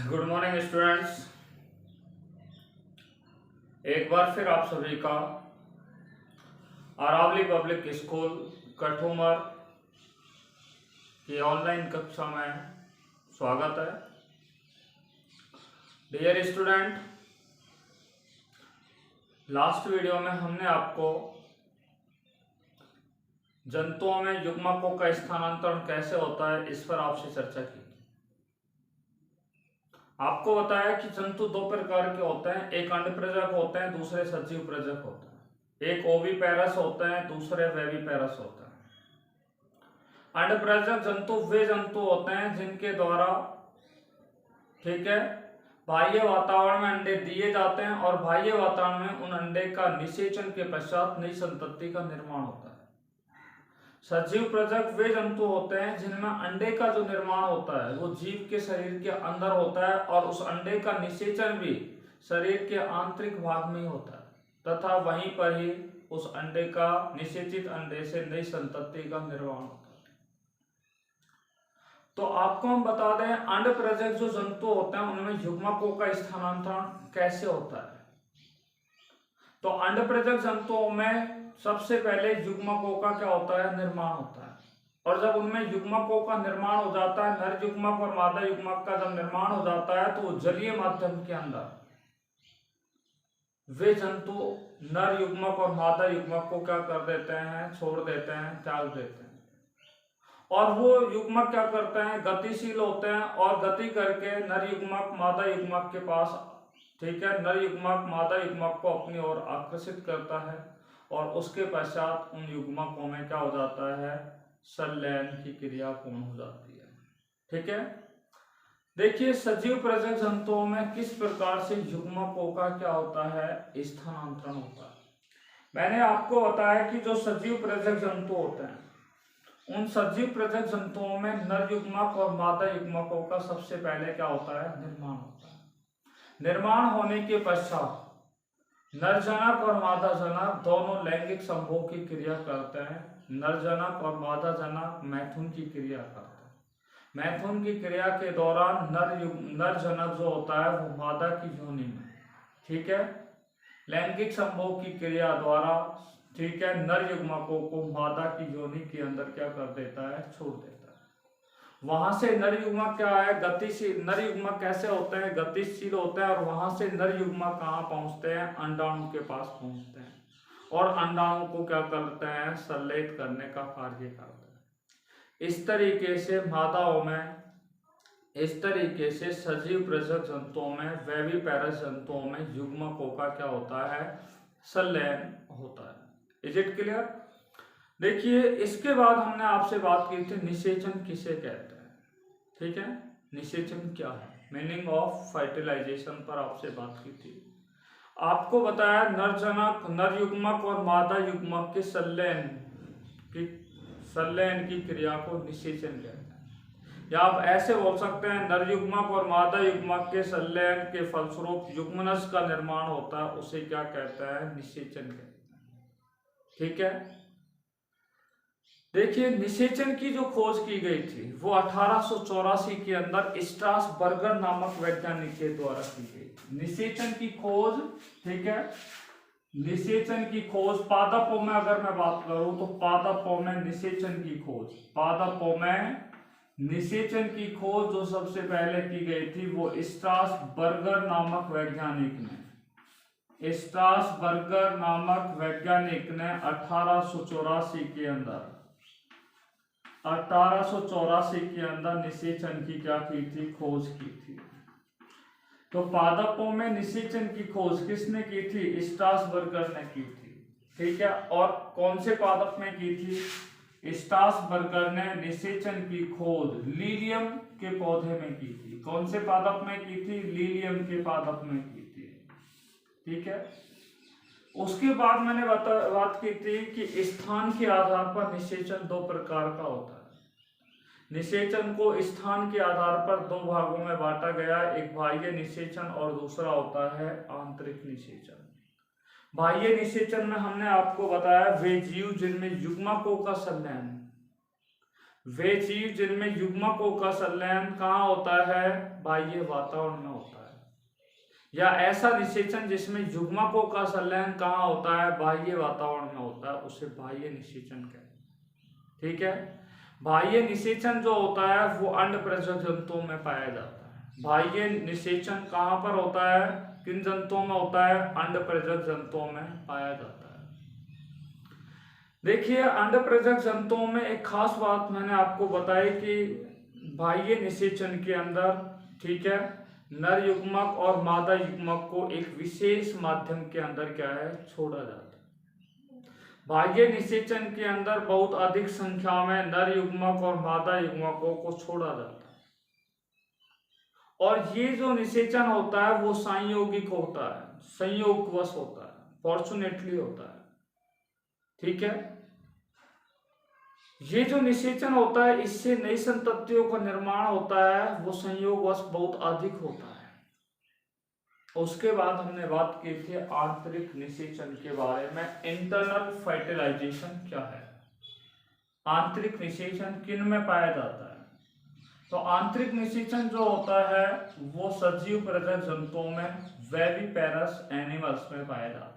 Good morning students. एक बार फिर आप सभी का अरावली पब्लिक स्कूल कठुमर की ऑनलाइन कक्षा में स्वागत है। डियर स्टूडेंट, लास्ट वीडियो में हमने आपको जंतुओं में युग्मकों का स्थानांतरण कैसे होता है इस पर आपसे चर्चा की। आपको बताया कि जंतु दो प्रकार के होते हैं, एक अंडप्रजक होते हैं, दूसरे सजीव प्रजक होते हैं। एक ओविपेरस होते हैं, दूसरे वेविपेरस होते हैं। अंडप्रजक जंतु वे जंतु होते हैं जिनके द्वारा ठीक है बाह्य वातावरण में अंडे दिए जाते हैं और बाह्य वातावरण में उन अंडे का निषेचन के पश्चात नई संतति का निर्माण होता है। सजीव प्रजक वे जंतु होते हैं जिनमें अंडे का जो निर्माण होता है वो जीव के शरीर के अंदर होता है और उस अंडे का निषेचन भी शरीर के आंतरिक भाग में ही होता है तथा वहीं पर ही उस अंडे का निषेचित अंडे से नई संतति का निर्माण होता है। तो आपको हम बता दें, अंड प्रजक जो जंतु होते हैं उनमें युग्मकों का स्थानांतरण कैसे होता है। तो अंड प्रजक जंतुओं में सबसे पहले युग्मकों का क्या होता है, निर्माण होता है। और जब उनमें युग्मकों का निर्माण हो जाता है, नर युग्मक और मादा युग्मक का जब निर्माण हो जाता है तो जलीय माध्यम के अंदर वे जंतु नर युग्मक और मादा युग्मक को क्या कर देते हैं, छोड़ देते हैं, त्याग देते हैं। और वो युग्मक क्या करते हैं, गतिशील होते हैं और गति करके नर युग्मक मादा युग्मक के पास ठीक है नर युग्मक मादा युग्मक को अपनी ओर आकर्षित करता है और उसके पश्चात उन युग्मकों में क्या हो जाता है, संलयन की क्रिया पूर्ण हो जाती है। ठीक है, देखिए सजीव प्रजक जंतुओं में किस प्रकार से युग्मकों का क्या होता है, स्थानांतरण होता है। मैंने आपको बताया कि जो सजीव प्रजक जंतु होते हैं उन सजीव प्रजक जंतुओं में नर युग्मक और मादा युग्मकों का सबसे पहले क्या होता है, निर्माण होता है। निर्माण होने के पश्चात नर जनक और मादा जनक दोनों लैंगिक संभोग की क्रिया करते हैं। नर जनक और मादा जनक मैथुन की क्रिया करते हैं। मैथुन की क्रिया के दौरान नर जनक जो होता है वो मादा की योनि में ठीक है लैंगिक संभोग की क्रिया द्वारा ठीक है नर युग्मकों को मादा की योनि के अंदर क्या कर देता है, छोड़ देता है। वहां से नर युग्मक क्या है, गतिशील। नर युग्मक कैसे होते हैं, गतिशील होते हैं और वहां से नर युग्मक कहाँ पहुंचते हैं, अंडाणु के पास पहुंचते हैं और अंडाणु को क्या करते हैं, संलेख करने का कार्य करते हैं। इस तरीके से मादाओं में, इस तरीके से सजीव प्रजक जंतुओं में, वेविपेरस जंतुओं में युग्मकों का क्या होता है, संलयन होता है। Is it clear. देखिए इसके बाद हमने आपसे बात की थी निषेचन किसे कहते हैं। ठीक है, निषेचन क्या है, मीनिंग ऑफ फर्टिलाइजेशन पर आपसे बात की थी। आपको बताया नर युग्मक और मादा युग्मक के संलयन की क्रिया को निषेचन कहते हैं। या आप ऐसे बोल सकते हैं, नर युग्मक और मादा युग्मक के संलयन के फलस्वरूप युग्मनज का निर्माण होता है, उसे क्या कहते हैं, निषेचन कहते हैं। ठीक है, देखिए निषेचन की जो खोज की गई थी वो 1884 के अंदर स्ट्रासबर्गर नामक वैज्ञानिक के द्वारा की गई। निषेचन की खोज ठीक है, निषेचन की खोज पादपों में अगर मैं बात करूं तो पादपों में निषेचन की खोज, पादपों में निषेचन की खोज जो सबसे पहले की गई थी वो स्ट्रासबर्गर नामक वैज्ञानिक ने, स्ट्रासबर्गर नामक वैज्ञानिक ने 1884 के अंदर 1884 के अंदर निषेचन की क्या की थी, खोज की थी। तो पादपों में निषेचन की खोज किसने की थी, स्ट्रासबर्गर ने की थी। ठीक है, और कौन से पादप में की थी, स्ट्रासबर्गर ने निषेचन की खोज लीलियम के पौधे में की थी। कौन से पादप में की थी, लीलियम के पादप में की थी। ठीक है, उसके बाद मैंने बात की थी कि स्थान के आधार पर निषेचन दो प्रकार का होता है। निषेचन को स्थान के आधार पर दो भागों में बांटा गया, एक बाह्य निषेचन और दूसरा होता है आंतरिक निषेचन। बाह्य निषेचन में हमने आपको बताया वे जीव जिनमें युग्मकों का संलयन, वे जीव जिनमें युग्मकों का संलयन कहाँ होता है, बाह्य वातावरण में होता है। या ऐसा निषेचन जिसमें युग्मकों का संलयन कहाँ होता है, बाह्य वातावरण में होता है, उसे बाह्य निषेचन कहते हैं। ठीक है। बाह्य निषेचन जो होता है वो अंडप्रजनक जंतुओं में पाया जाता है। बाह्य निषेचन कहाँ पर होता है, किन जंतुओं में होता है, अंडप्रजनक जंतुओं में पाया जाता है। देखिए अंडप्रजनक जंतुओं में एक खास बात मैंने आपको बताई कि बाह्य निषेचन के अंदर, ठीक है, नर युग्मक और मादा युग्मक को एक विशेष माध्यम के अंदर क्या है, छोड़ा जाता है। बाह्य निषेचन के अंदर बहुत अधिक संख्या में नर युग्मक और मादा युग्मकों को छोड़ा जाता है। और ये जो निषेचन होता है वो संयोगिक होता है, संयोगवश होता है, फॉर्चुनेटली होता है। ठीक है। ये जो निषेचन होता है इससे नई संततियों का निर्माण होता है, वो संयोगवश बहुत अधिक होता है। उसके बाद हमने बात की थी आंतरिक निषेचन के बारे में। इंटरनल फर्टिलाइजेशन क्या है, आंतरिक निषेचन किन में पाया जाता है। तो आंतरिक निषेचन जो होता है वो सजीव प्रजनक जंतुओं में, वेविपेरस एनिमल्स में पाया जाता है।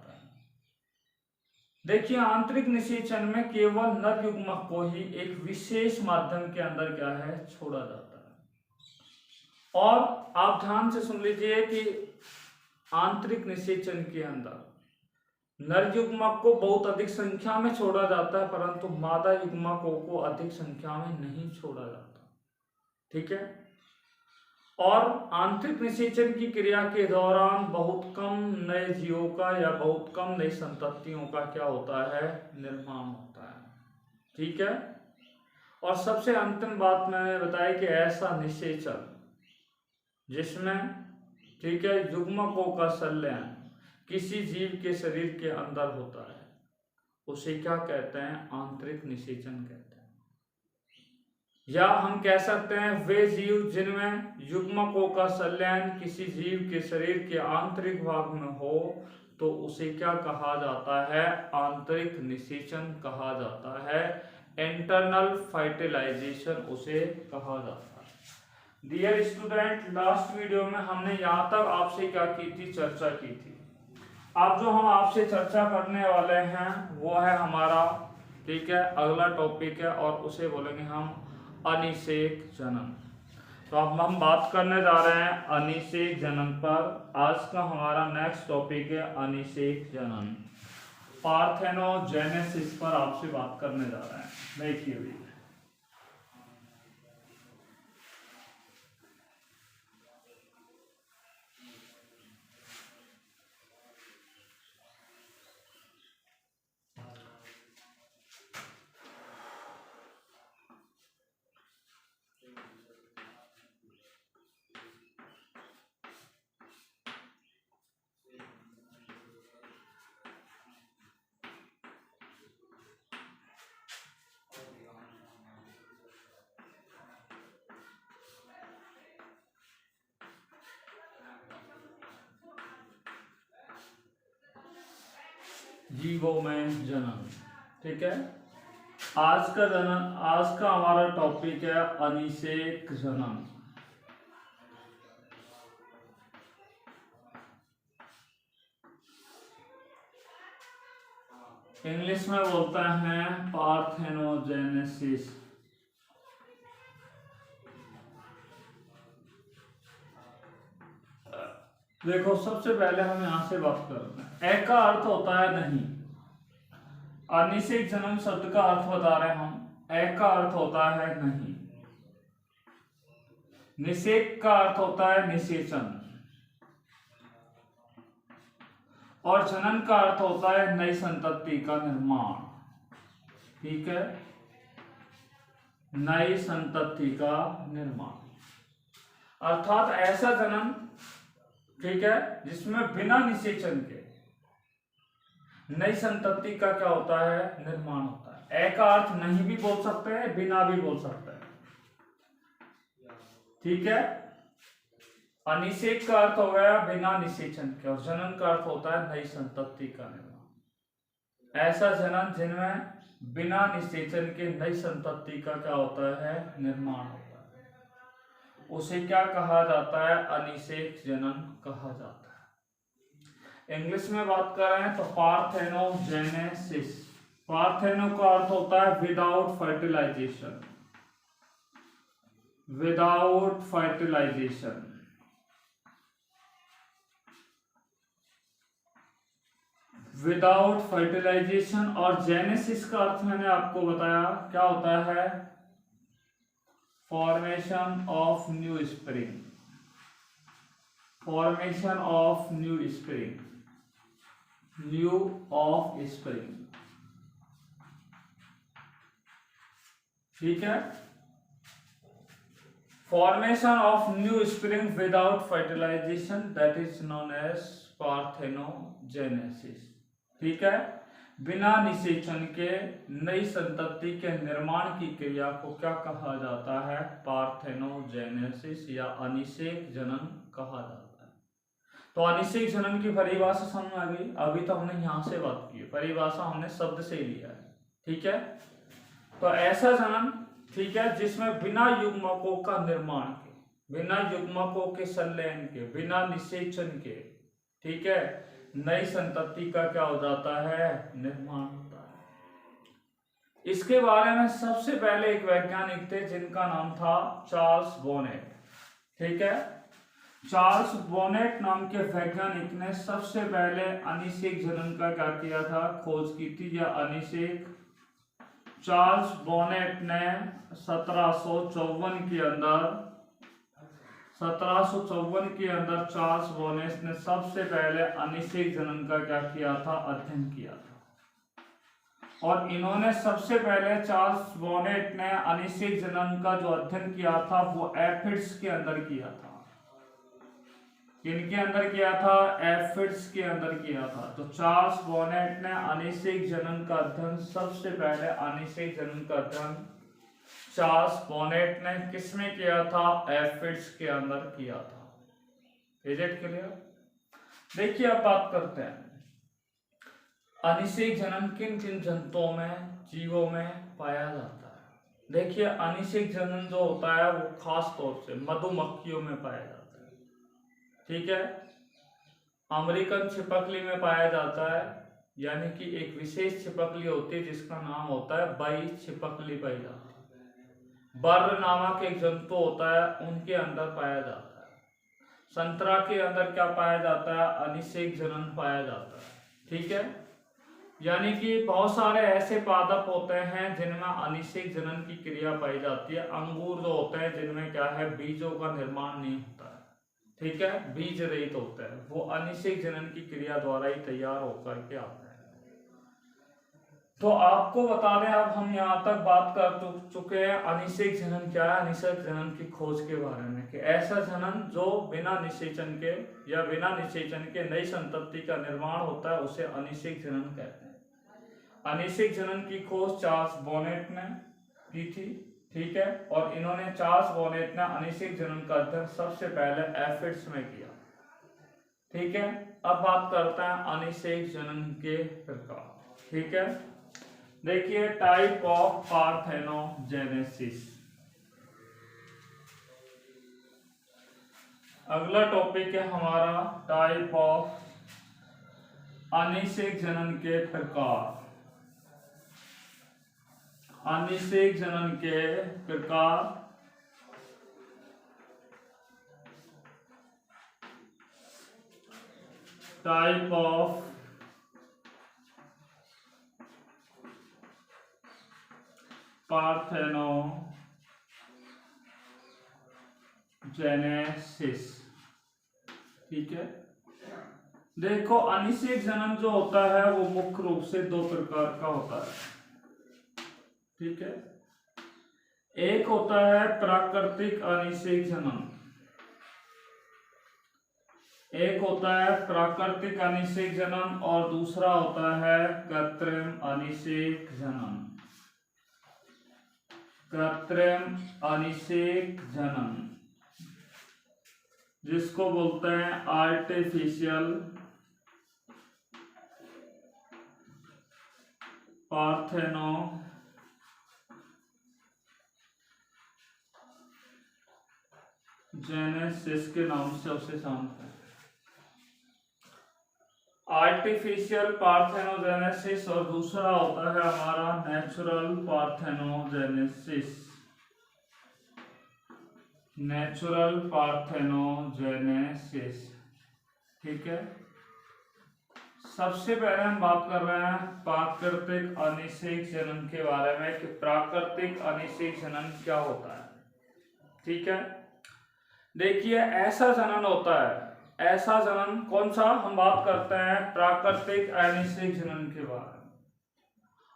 देखिए आंतरिक निषेचन में केवल नर युग्मक को ही एक विशेष माध्यम के अंदर क्या है, छोड़ा जाता है। और आप ध्यान से सुन लीजिए कि आंतरिक निषेचन के अंदर नर युग्मक को बहुत अधिक संख्या में छोड़ा जाता है, परंतु मादा युग्मकों को अधिक संख्या में नहीं छोड़ा जाता। ठीक है। और आंतरिक निषेचन की क्रिया के दौरान बहुत कम नए जीवों का या बहुत कम नई संततियों का क्या होता है, निर्माण होता है। ठीक है। और सबसे अंतिम बात मैंने बताई कि ऐसा निषेचन जिसमें, ठीक है, युग्मकों का संलयन किसी जीव के शरीर के अंदर होता है, उसे क्या कहते हैं, आंतरिक निषेचन कहते हैं। या हम कह सकते हैं वे जीव जिनमें युग्मकों का संलयन किसी जीव के शरीर के आंतरिक भाग में हो, तो उसे क्या कहा जाता है, आंतरिक निषेचन कहा जाता है। इंटरनल फर्टिलाइजेशन उसे कहा जाता है। डियर स्टूडेंट, लास्ट वीडियो में हमने यहाँ तक आपसे क्या की थी, चर्चा की थी। अब जो हम आपसे चर्चा करने वाले हैं वो है हमारा, ठीक है, अगला टॉपिक है और उसे बोलेंगे हम अनिषेक जनन। तो अब हम बात करने जा रहे हैं अनिषेक जनन पर। आज का हमारा नेक्स्ट टॉपिक है अनिषेक जनन, पार्थेनोजेनेसिस पर आपसे बात करने जा रहे हैं। देखिए भी जीवों में जनन। ठीक है। आज का हमारा टॉपिक है अनिषेक जनन। इंग्लिश में बोलते हैं पार्थेनोजेनेसिस। देखो सबसे पहले हम यहां से बात करते हैं। ए का अर्थ होता है नहीं। अनिषेक जनन शब्द का अर्थ बता रहे हैं हम। ए का अर्थ होता है नहीं। निषेक का अर्थ होता है निषेचन, और जनन का अर्थ होता है नई संतति का निर्माण। ठीक है, नई संतति का निर्माण अर्थात ऐसा जनन, ठीक है, जिसमें बिना निषेचन के नई संतति का क्या होता है, निर्माण होता है। ए का अर्थ नहीं भी बोल सकते हैं, बिना भी बोल सकते हैं। ठीक है। अनिषेक का अर्थ हो गया बिना निषेचन के, और जनन का अर्थ होता है नई संतति का निर्माण। ऐसा जनन जिनमें बिना निषेचन के नई संतति का क्या होता है, निर्माण होता है। उसे क्या कहा जाता है, अनिषेक जनन कहा जाता है। इंग्लिश में बात कर रहे हैं तो पार्थेनोजेनेसिस। पार्थेनो का अर्थ होता है without fertilisation, without fertilisation. Without fertilisation. और जेनेसिस का अर्थ मैंने आपको बताया क्या होता है, formation of new spring, formation of new spring, new of spring. ठीक है, formation of new spring without fertilisation, that is known as parthenogenesis. ठीक है, बिना निषेचन के नई संतति के निर्माण की क्रिया को क्या कहा जाता है, पार्थेनोजेनेसिस या अनिषेक जनन कहा जाता है। तो अनिषेक जनन की परिभाषा समझ आ गई। अभी तो हमने यहां से बात की है, परिभाषा हमने शब्द से लिया है। ठीक है, तो ऐसा जनन, ठीक है, जिसमें बिना युग्मकों का निर्माण के, बिना युग्मकों के संलयन के, बिना निषेचन के, ठीक है, नई संतति का क्या हो जाता है, निर्माण होता है। इसके बारे में सबसे पहले एक वैज्ञानिक थे जिनका नाम था चार्ल्स बोनेट। ठीक है, चार्ल्स बोनेट नाम के वैज्ञानिक ने सबसे पहले अनिषेक जनन का क्या किया था, खोज की थी, या अनिषेक। चार्ल्स बोनेट ने 1754 के अंदर, 1754 के अंदर चार्ल्स बोनेट ने सबसे पहले अनिषेक जनन का क्या किया था, अध्ययन किया था। और इन्होंने सबसे पहले, चार्ल्स बोनेट ने अनिषेक जनन का जो अध्ययन किया था वो एफिड्स के अंदर किया था। किनके अंदर किया था, एफिड्स के अंदर किया था। तो चार्ल्स बोनेट ने अनिषेक जनन का अध्ययन, सबसे पहले अनिषेक जनन का अध्ययन चार्ल्स बोनेट ने किसमें किया था, एफिड्स के अंदर किया था। Is it clear? देखिए अब बात करते हैं अनिषेक जनन किन किन जंतुओं में, जीवों में पाया जाता है। देखिए अनिषेक जनन जो होता है वो खास तौर से मधुमक्खियों में पाया जाता है। ठीक है, अमेरिकन छिपकली में पाया जाता है, यानी कि एक विशेष छिपकली होती है जिसका नाम होता है बाई छिपकली पाई जाती है। बर्र नामक एक जंतु होता है, उनके अंदर पाया जाता है। संतरा के अंदर क्या पाया जाता है, अनिषेक जनन पाया जाता है। ठीक है, यानी कि बहुत सारे ऐसे पादप होते हैं जिनमें अनिषेक जनन की क्रिया पाई जाती है। अंगूर जो होते हैं जिनमें क्या है, बीजों का निर्माण नहीं होता है। ठीक है, बीज रहित होता है, वो अनिषेक जनन की क्रिया द्वारा ही तैयार होकर के आता है। तो आपको बता दें, अब हम यहाँ तक बात कर चुके हैं अनिषेक जनन क्या है, अनिषेक जनन की खोज के बारे में, कि ऐसा जनन जो बिना निषेचन के या बिना निषेचन के नई संतति का निर्माण होता है उसे अनिषेक जनन कहते हैं। अनिषेक जनन की खोज चार्ल्स बोनेट ने की थी। ठीक है, और इन्होंने, चार्ल्स बोनेट ने अनिषेक जनन का अध्ययन सबसे पहले एफिड्स में किया। ठीक है, अब बात करते हैं अनिषेक जनन के प्रकार। ठीक है, देखिए टाइप ऑफ पार्थेनोजेनेसिस। अगला टॉपिक है हमारा टाइप ऑफ अनिषेक जनन के प्रकार। अनिषेक जनन के प्रकार। Type of parthenogenesis. ठीक है, देखो अनिषेक जनन जो होता है वो मुख्य रूप से दो प्रकार का होता है। ठीक है, एक होता है प्राकृतिक अनिषेक जनन, एक होता है प्राकृतिक अनिषेक जनन और दूसरा होता है कृत्रिम अनिषेक जनन। कृत्रिम अनिषेक जनन जिसको बोलते हैं आर्टिफिशियल पार्थेनोजेनेसिस के नाम से उसे जानते हैं। आर्टिफिशियल पार्थेनोजेनेसिस और दूसरा होता है हमारा नेचुरल पार्थेनोजेनेसिस। नेचुरल पार्थेनोजेनेसिस, ठीक है। सबसे पहले हम बात कर रहे हैं प्राकृतिक अनिषेक जनन के बारे में कि प्राकृतिक अनिषेक जनन क्या होता है, ठीक है। देखिए, ऐसा जनन होता है, ऐसा जनन कौन सा, हम बात करते हैं प्राकृतिक अनिषेक जनन के बारे में।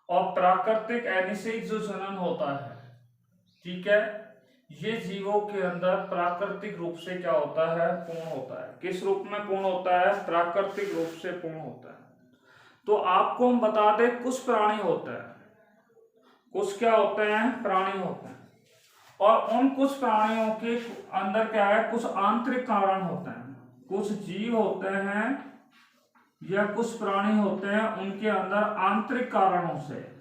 और प्राकृतिक अनिषेक जो जनन होता है, ठीक है, ये जीवों के अंदर प्राकृतिक रूप से क्या होता है, पूर्ण होता है। किस रूप में पूर्ण होता है, प्राकृतिक रूप से पूर्ण होता है। तो आपको हम बता दें, कुछ प्राणी होते हैं, कुछ क्या होते हैं, प्राणी होते हैं, और उन कुछ प्राणियों के अंदर क्या है, कुछ आंतरिक कारण होते हैं। कुछ जीव होते हैं या कुछ प्राणी होते हैं, उनके अंदर आंतरिक कारणों से,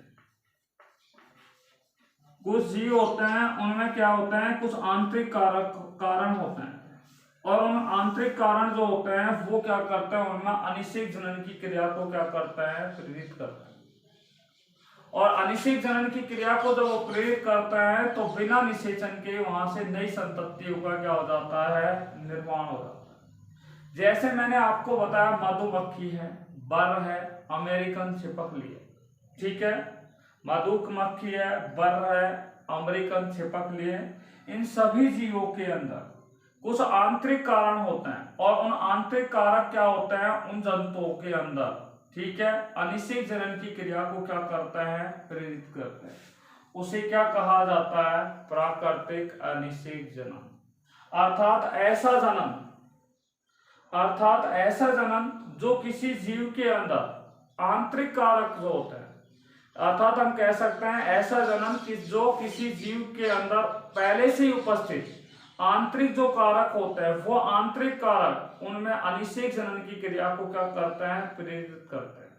कुछ जीव होते हैं उनमें क्या होते हैं, कुछ आंतरिक कारण होते हैं, और उन आंतरिक कारण जो होते हैं वो क्या करते हैं, उनमें अनिषेक जनन की क्रिया को क्या करते हैं, प्रेरित करते हैं। और अनिषेक जनन की क्रिया को जब वो प्रेरित करता है तो बिना निषेचन के वहां से नई संततियों का क्या हो जाता है, निर्माण हो जाता है। जैसे मैंने आपको बताया, मधुमक्खी है, बर है, अमेरिकन छिपकली है, ठीक है। मधुमक्खी है, बर है, अमेरिकन छिपकली है। इन सभी जीवों के अंदर कुछ आंतरिक कारण होते हैं, और उन आंतरिक कारक क्या होते हैं, उन जंतुओं के अंदर, ठीक है, अनिषेक जनन की क्रिया को क्या करते हैं, प्रेरित करते हैं। उसे क्या कहा जाता है, प्राकृतिक अनिषेक जनन। अर्थात ऐसा जनन जो किसी जीव के अंदर आंतरिक कारक जो होते हैं, अर्थात हम कह सकते हैं ऐसा जनन जो किसी जीव के अंदर पहले से ही उपस्थित आंतरिक जो कारक होते हैं, वो आंतरिक कारक उनमें अनिषेक जनन की क्रिया को क्या करते हैं, प्रेरित करते हैं।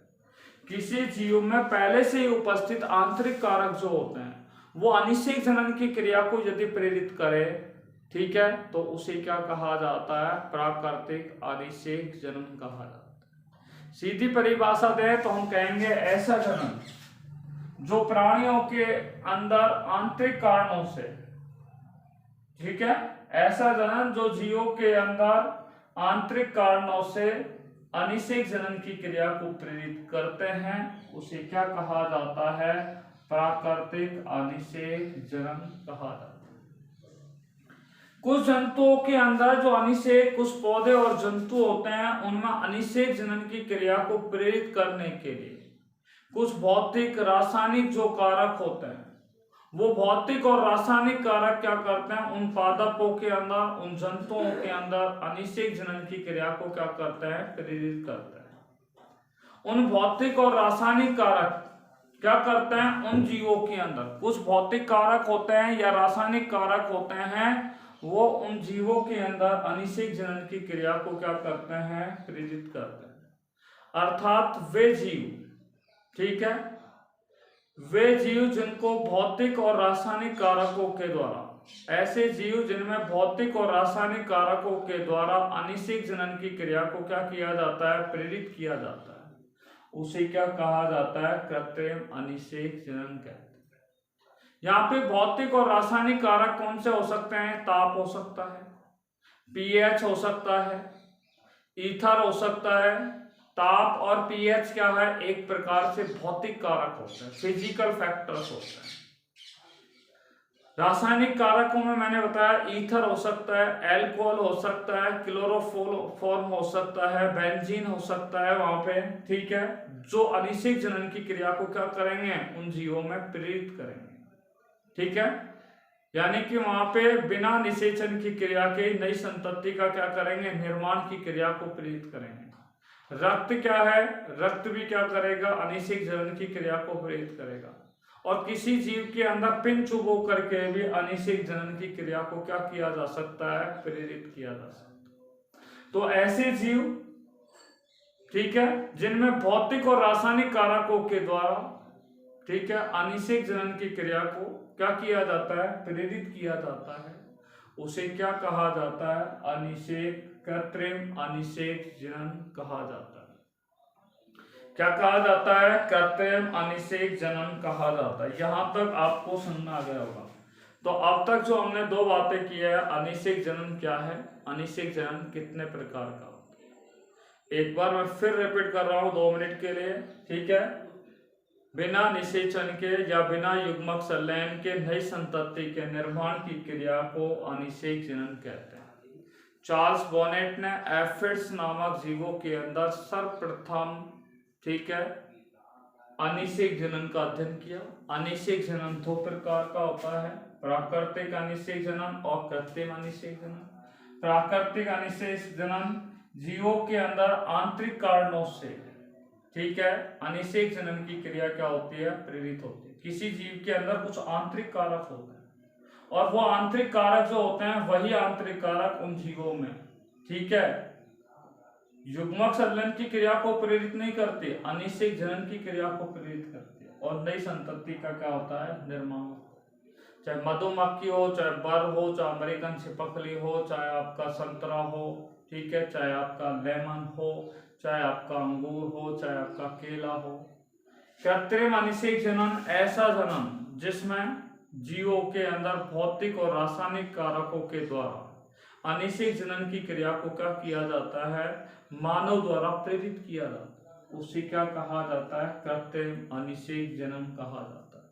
किसी जीव में पहले से ही उपस्थित आंतरिक कारक जो होते हैं वो अनिषेक जनन की क्रिया को यदि प्रेरित करे, ठीक है, तो उसे क्या कहा जाता है, प्राकृतिक अनिषेक जनन कहा जाता है। सीधी परिभाषा दें तो हम कहेंगे ऐसा जनन जो प्राणियों के अंदर आंतरिक कारणों से, ठीक है, ऐसा जनन जो जीवों के अंदर आंतरिक कारणों से अनिषेक जनन की क्रिया को प्रेरित करते हैं, उसे क्या कहा जाता है, प्राकृतिक अनिषेक जनन कहा जाता है। कुछ जंतुओं के अंदर जो अनिषेक, कुछ पौधे और जंतु होते हैं उनमें अनिषेक जनन की क्रिया को प्रेरित करने के लिए कुछ भौतिक रासायनिक जो कारक होते हैं, वो भौतिक और रासायनिक कारक क्या करते हैं, उन पादपों के अंदर, उन जंतुओं के अंदर अनिषेक जनन की क्रिया को क्या करते हैं, प्रेरित करते हैं। उन भौतिक और रासायनिक कारक क्या करते हैं, उन जीवों के अंदर कुछ भौतिक कारक होते हैं या रासायनिक कारक होते हैं, वो उन जीवों के अंदर अनिषेक जनन की क्रिया को क्या करते हैं, प्रेरित करते हैं। अर्थात वे जीव, ठीक है, वे जीव जिनको भौतिक और रासायनिक कारकों के द्वारा, ऐसे जीव जिनमें भौतिक और रासायनिक कारकों के द्वारा अनिषेक जनन की क्रिया को क्या किया जाता है, प्रेरित किया जाता है, उसे क्या कहा जाता है, कृत्रिम अनिषेक जनन कहते हैं। यहाँ पे भौतिक और रासायनिक कारक कौन से हो सकते हैं, ताप हो सकता है, पीएच हो सकता है, ईथर हो सकता है। ताप और पीएच क्या है, एक प्रकार से भौतिक कारक होते हैं, फिजिकल फैक्टर्स होते हैं। रासायनिक कारकों में मैंने बताया ईथर हो सकता है, एल्कोहल हो सकता है, क्लोरोफॉर्म हो सकता है, बेंजीन हो सकता है वहां पे, ठीक है, जो अनिषेक जनन की क्रिया को क्या करेंगे, उन जीवों में प्रेरित करेंगे, ठीक है। यानी कि वहां पे बिना निषेचन की क्रिया के नई संतति का क्या करेंगे, निर्माण की क्रिया को प्रेरित करेंगे। रक्त क्या है, रक्त भी क्या करेगा, अनिषेक जनन की क्रिया को प्रेरित करेगा। और किसी जीव के अंदर पिन चुभो करके भी अनिषेक जनन की क्रिया को क्या किया जा सकता है, प्रेरित किया जा सकता है। तो ऐसे जीव, ठीक है, जिनमें भौतिक और रासायनिक कारकों के द्वारा ठीक है, अनिषेक जनन की क्रिया को क्या किया जाता है, प्रेरित किया जाता है, उसे क्या कहा जाता है, अनिषेक, कृत्रिम अनिषेक जनन कहा जाता है। क्या कहा जाता है, कृत्रिम अनिषेक जनन कहा जाता है। यहां तक आपको समझ आ गया होगा। तो अब तक जो हमने दो बातें की है, अनिषेक जनन क्या है, अनिषेक जनन कितने प्रकार का होता है, एक बार मैं फिर रिपीट कर रहा हूं 2 मिनट के लिए, ठीक है। बिना निषेचन के या बिना युग्मक संलयन के नई संतति के निर्माण की क्रिया को अनिषेक जनन कहते हैं। चार्ल्स बॉनेट ने एफिड्स नामक जीवों के अंदर सर्वप्रथम, ठीक है, अनिषेक जनन का अध्ययन किया। अनिषेक जनन 2 प्रकार का होता है, प्राकृतिक अनिषेक जनन और कृत्रिम अनिषेक जनन। प्राकृतिक अनिषेक जनन जीवों के अंदर आंतरिक कारणों से, ठीक है, अनिषेक जनन की क्रिया क्या होती है, प्रेरित होती है। किसी जीव के अंदर कुछ आंतरिक कारक होते हैं और वो आंतरिक कारक जो होते हैं वही आंतरिक कारक उन जीवों में, ठीक है, युग्मक संलयन की क्रिया को प्रेरित नहीं करती, अनिषेक जनन की क्रिया को प्रेरित करती है और नई संतति का क्या होता है, निर्माण होता है। चाहे मधुमक्खी हो, चाहे बर हो, चाहे अमेरिकन छिपकली हो, चाहे आपका संतरा हो, ठीक है, चाहे आपका लेमन हो, चाहे आपका अंगूर हो, चाहे आपका केला हो। कृत्रिम अनिषेक जनन ऐसा जनन जिसमें जीवों के अंदर भौतिक और रासायनिक कारकों के द्वारा अनिषेक जनन की क्रिया को क्या किया जाता है, मानव द्वारा प्रेरित किया जाता है, उसे क्या कहा जाता है, कृत्रिम अनिषेक जनन कहा जाता है।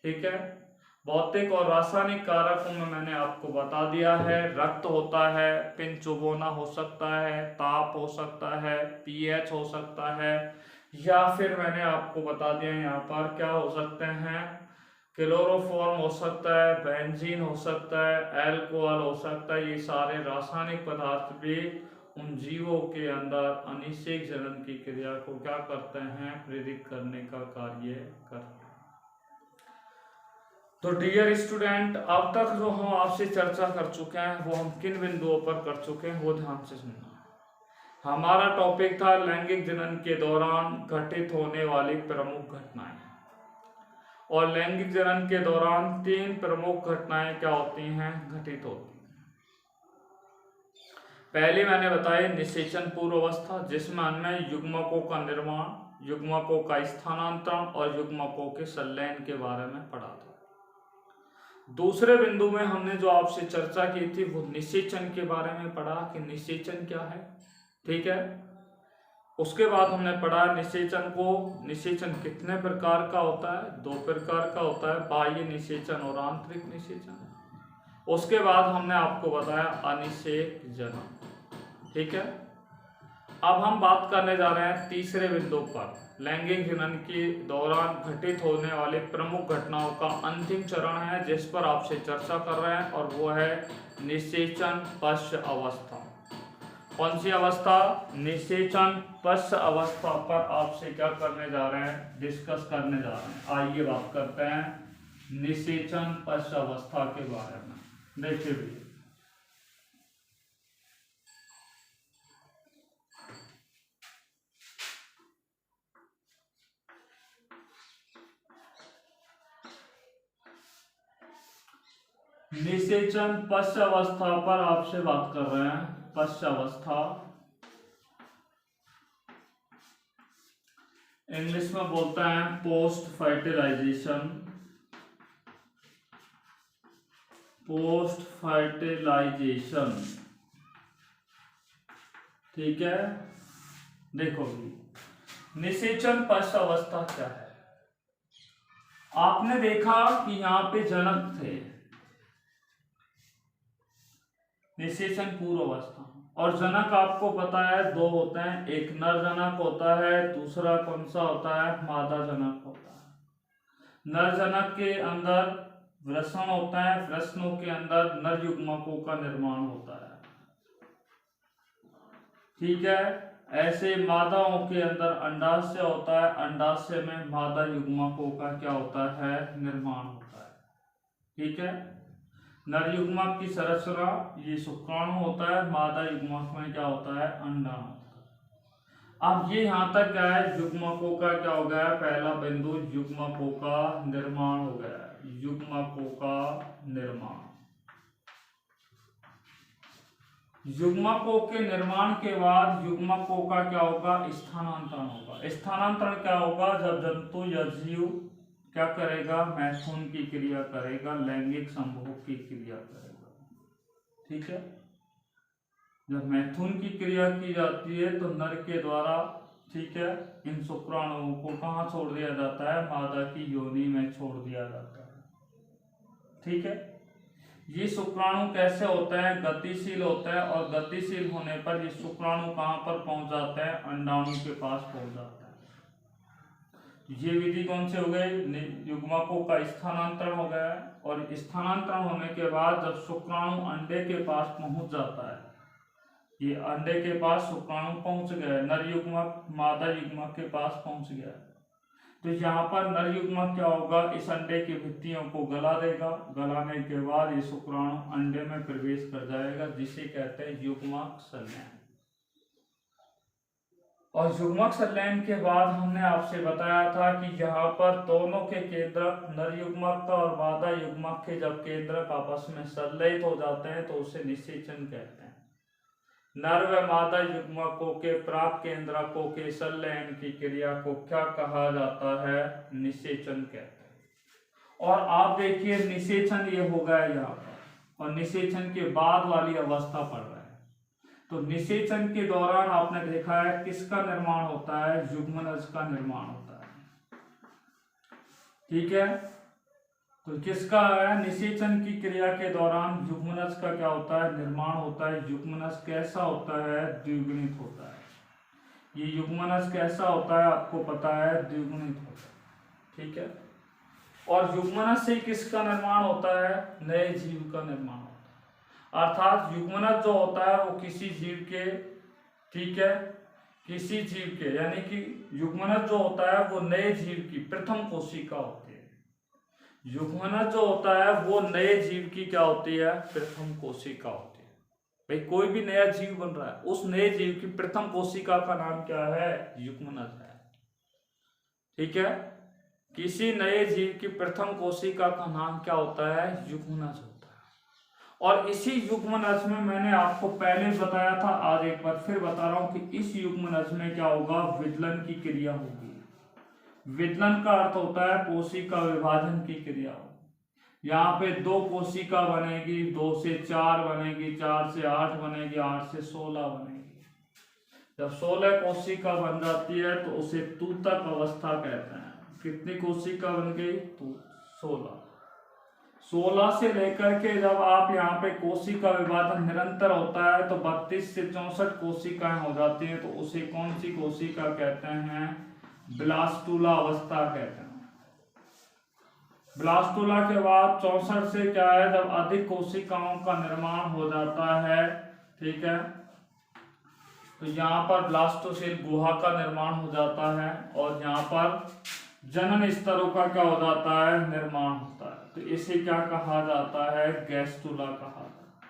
ठीक है, भौतिक और रासायनिक कारकों में मैंने आपको बता दिया है, रक्त होता है, पिंड चुबोना हो सकता है, ताप हो सकता है, पीएच हो सकता है, या फिर मैंने आपको बता दिया यहाँ पर क्या हो सकते हैं, क्लोरोफॉर्म हो सकता है, बेंजीन हो सकता है, अल्कोहल हो सकता है। ये सारे रासायनिक पदार्थ भी उन जीवों के अंदर अनिषेक जनन की क्रिया को क्या करते हैं, प्रेरित करने का कार्य करते हैं। तो डियर स्टूडेंट, अब तक जो हम आपसे चर्चा कर चुके हैं वो हम किन बिंदुओं पर कर चुके हैं वो ध्यान से सुनना। हमारा टॉपिक था लैंगिक जनन के दौरान घटित होने वाली प्रमुख घटनाएं, और लैंगिक जनन के दौरान 3 प्रमुख घटनाएं क्या होती हैं, घटित होती हैं। पहली मैंने बताई निषेचन पूर्व अवस्था, जिसमें हमने युग्मकों का निर्माण, युग्मकों का स्थानांतरण और युग्मकों के संलयन के बारे में पढ़ा था। दूसरे बिंदु में हमने जो आपसे चर्चा की थी वो निषेचन के बारे में पढ़ा कि निषेचन क्या है। ठीक है, उसके बाद हमने पढ़ा निषेचन कितने प्रकार का होता है, 2 प्रकार का होता है, बाह्य निषेचन और आंतरिक निषेचन। उसके बाद हमने आपको बताया अनिषेक जनन। ठीक है, अब हम बात करने जा रहे हैं तीसरे बिंदु पर, लैंगिक जनन के दौरान घटित होने वाले प्रमुख घटनाओं का अंतिम चरण है जिस पर आपसे चर्चा कर रहे हैं, और वो है निषेचन पश्च अवस्था। कौन सी अवस्था, निषेचन पश्च अवस्था पर आपसे क्या करने जा रहे हैं, डिस्कस करने जा रहे हैं। आइए बात करते हैं निषेचन पश्च अवस्था के बारे में। देखिए भी निषेचन पश्च अवस्था पर आपसे बात कर रहे हैं। पश्च अवस्था इंग्लिश में बोलते हैं पोस्ट फर्टिलाइजेशन। पोस्ट फर्टिलाइजेशन, ठीक है। देखो निषेचन पश्च अवस्था क्या है। आपने देखा कि यहाँ पे जनक थे, निषेचन पूर्व अवस्था, और जनक आपको पता है 2 होते हैं, एक नर जनक होता है, दूसरा कौन सा होता है, मादा जनक होता है। नर जनक के अंदर वृषण होता है, वृषणों के अंदर नर युग्मकों का निर्माण होता है। ठीक है, ऐसे मादाओं के अंदर अंडाशय होता है, अंडाशय में मादा युग्मकों का क्या होता है, निर्माण होता है। ठीक है, नर युग्मक की संरचना ये शुक्राणु होता है, मादा युग्मक में क्या होता है, अंडाणु होता है। अब ये यहाँ तक क्या है, युग्मकों का क्या हो गया, पहला बिंदु युग्मकों का निर्माण हो गया, युग्मकों का निर्माण। युग्मकों के निर्माण के बाद युग्मकों का क्या होगा, स्थानांतरण होगा। स्थानांतरण क्या होगा, जब जंतु या जीव क्या करेगा, मैथुन की क्रिया करेगा, लैंगिक संभोग की क्रिया करेगा। ठीक है, जब मैथुन की क्रिया की जाती है तो नर के द्वारा, ठीक है, इन शुक्राणुओं को कहाँ छोड़ दिया जाता है, मादा की योनि में छोड़ दिया जाता है। ठीक है, ये शुक्राणु कैसे होते हैं, गतिशील होते हैं, और गतिशील होने पर ये शुक्राणु कहाँ पर पहुंच जाते हैं, अंडाणु के पास पहुंच जाते हैं। ये विधि कौन से हो गई, युग्मकों का स्थानांतरण हो गया है। और स्थानांतरण होने के बाद जब शुक्राणु अंडे के पास पहुंच जाता है, ये अंडे के पास शुक्राणु पहुंच गए, नर युग्मक मादा युग्मक के पास पहुंच गया, तो यहाँ पर नर युग्मक क्या होगा, इस अंडे की भित्तियों को गला देगा। गलाने के बाद ये शुक्राणु अंडे में प्रवेश कर जाएगा, जिसे कहते हैं युग्मक संलयन। और युग्मक संलयन के बाद हमने आपसे बताया था कि यहाँ पर दोनों के केंद्रक, नर युग्मक का और मादा युग्मक के जब केंद्रक आपस में संलयित हो जाते हैं तो उसे निषेचन कहते हैं। नर व मादा युग्मकों के प्राप्त केंद्रकों के संलयन की क्रिया को क्या कहा जाता है, निषेचन कहते हैं। और आप देखिए निषेचन ये हो गया यहाँ पर, और निषेचन के बाद वाली अवस्था पढ़ रहे हैं। तो निषेचन के दौरान आपने देखा है किसका निर्माण होता है, युग्मनज का निर्माण होता है। ठीक है, तो किसका है, निषेचन की क्रिया के दौरान युग्मनज का क्या होता है, निर्माण होता है। युग्मनज कैसा होता है, द्विगुणित होता है। ये युग्मनज कैसा होता है आपको पता है, द्विगुणित होता है। ठीक है, और युग्मनज से किसका निर्माण होता है, नए जीव का निर्माण होता है। अर्थात युग्मनज जो होता है वो किसी जीव के, ठीक है, किसी जीव के, यानी कि युग्मनज जो होता है वो नए जीव की प्रथम कोशिका होती है। युग्मनज जो होता है वो नए जीव की क्या होती है, प्रथम कोशिका होती है। भाई कोई भी नया जीव बन रहा है, उस नए जीव की प्रथम कोशिका का नाम क्या है, युग्मनज है। ठीक है, किसी नए जीव की प्रथम कोशिका का नाम क्या होता है, युग्मनज होता है। और इसी युग्मनज में मैंने आपको पहले बताया था, आज एक बार फिर बता रहा हूं कि इस युग्मनज में क्या होगा, विदलन की क्रिया होगी। विदलन का अर्थ होता है कोशिका विभाजन की क्रिया। यहाँ पे 2 कोशिका बनेगी, 2 से 4 बनेगी, 4 से 8 बनेगी, 8 से 16 बनेगी। जब 16 कोशिका बन जाती है तो उसे तूतक अवस्था कहते हैं। कितनी कोशिका बन गई, तो 16। 16 से लेकर के जब आप यहाँ पे कोशिका विभाजन निरंतर होता है तो 32 से 64 कोशिकाएं हो जाती है, तो उसे कौन सी कोशिका कहते हैं, ब्लास्टुला अवस्था कहते हैं। ब्लास्टुला के बाद 64 से क्या है, जब अधिक कोशिकाओं का निर्माण हो जाता है, ठीक है, तो यहाँ पर ब्लास्टोसेल गुहा का निर्माण हो जाता है, और यहाँ पर जनन स्तरों का क्या हो जाता है, निर्माण होता है। तो इसे क्या कहा जाता है, गैस्टुला कहा जाता है।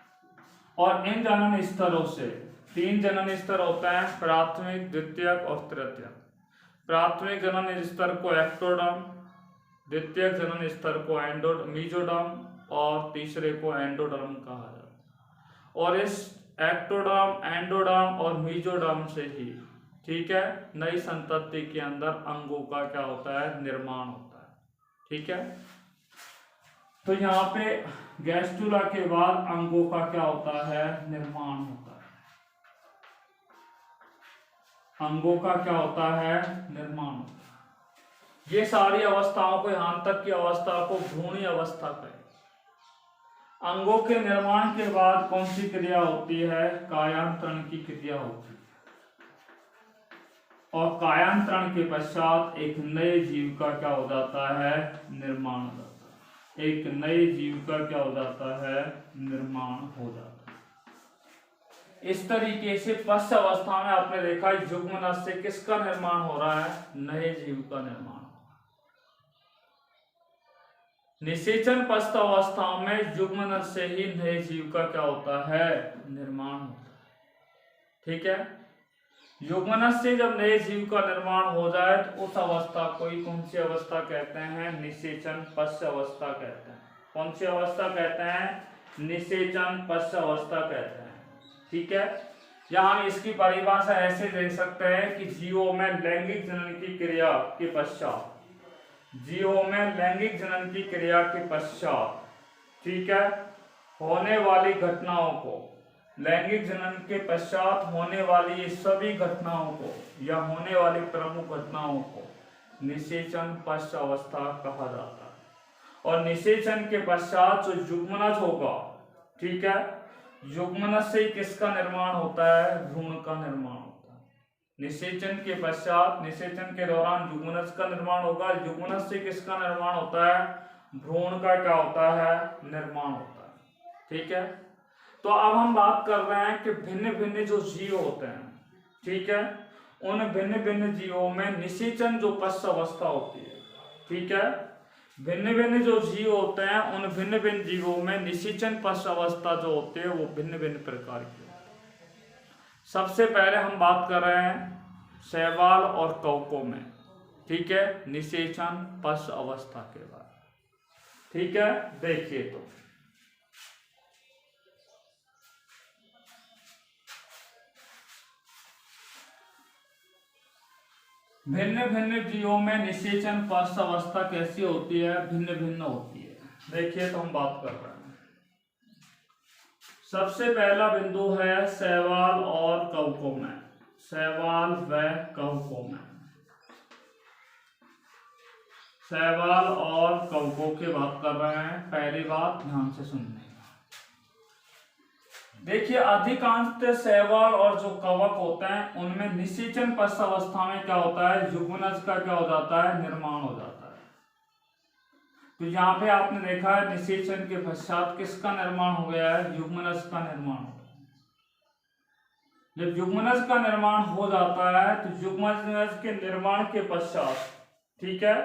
और इन जनन स्तरों से 3 जनन स्तर होता है, प्राथमिक, द्वितीयक और तृतीयक। प्राथमिक जनन स्तर को एक्टोडर्म, द्वितीयक जनन स्तर को मीजोडर्म, और तीसरे को एंडोडर्म कहा जाता है। और इस एक्टोडर्म, एंडोडर्म और मीजोडर्म से ही, ठीक है, नई संतति के अंदर अंगों का क्या होता है, निर्माण होता है। ठीक है, तो यहाँ पे गैस्टुला के बाद अंगों का क्या होता है, निर्माण होता है। अंगों का क्या होता है, निर्माण होता है। ये सारी अवस्थाओं को, यहां तक की अवस्था को भ्रूणी अवस्था कहें। अंगों के निर्माण के बाद कौन सी क्रिया होती है, कायांतरण की क्रिया होती है। और कायांतरण के पश्चात एक नए जीव का क्या हो जाता है, निर्माण हो जाता है। एक नए जीव का क्या हो जाता है, निर्माण हो जाता है। इस तरीके से पश्च अवस्था में आपने देखा युग्मनज से किसका निर्माण हो रहा है, नए जीव का निर्माण। निषेचन पश्च अवस्था में युग्मनज से ही नए जीव का क्या होता है, निर्माण होता है। ठीक है, युग्मनज से जब नए जीव का निर्माण हो जाए तो उस अवस्था को ही कौन सी अवस्था कहते हैं? निषेचन पश्य अवस्था कहते हैं। कौन सी अवस्था कहते हैं? निषेचन पश्य अवस्था कहते हैं। ठीक है, या हम इसकी परिभाषा ऐसे दे सकते हैं कि जीवों में लैंगिक जनन की क्रिया के पश्चात, जीवों में लैंगिक जनन की क्रिया के पश्चात, ठीक है, होने वाली घटनाओं को, लैंगिक जनन के पश्चात होने वाली ये सभी घटनाओं को या होने वाली प्रमुख घटनाओं को निषेचन पश्य अवस्था कहा जाता है। और निषेचन के पश्चात जो युग्मनज होगा, ठीक है, युग्मनज से किसका निर्माण होता है? भ्रूण का निर्माण होता है। निषेचन के पश्चात, निषेचन के दौरान युग्मनज का निर्माण होगा। युग्मनज से किसका निर्माण होता है? भ्रूण का क्या होता है? निर्माण होता है। ठीक है, तो अब हम बात कर रहे हैं कि भिन्न भिन्न जो जीव होते हैं, ठीक है, उन भिन्न भिन्न जीवों में निषेचन जो पश्य अवस्था होती है, ठीक है, भिन्न भिन्न जो जीव होते हैं उन भिन्न भिन्न जीवों में निषेचन पश्य अवस्था जो होती है वो भिन्न भिन्न प्रकार की होती है। सबसे पहले हम बात कर रहे हैं शैवाल और कवकों में, ठीक है, निषेचन पश्य अवस्था के बाद। ठीक है, देखिए तो भिन्न भिन्न जीवों में निषेचन पश्य अवस्था कैसी होती है? भिन्न भिन्न होती है। देखिए तो हम बात कर रहे हैं, सबसे पहला बिंदु है शैवाल और कवकों में, शैवाल व कवकों में, शैवाल और कवकों की बात कर रहे हैं। पहली बात ध्यान से सुनने, देखिए अधिकांश शैवाल और जो कवक होते हैं उनमें निषेचन पश्य अवस्था में क्या होता है? युग्मनज का क्या हो जाता है? निर्माण हो जाता है। तो यहाँ पे आपने देखा है निषेचन के पश्चात किसका निर्माण हो गया है? युग्मनज का निर्माण हो गया। जब युग्मनज का निर्माण हो जाता है तो युग्मनज के निर्माण के पश्चात, ठीक है,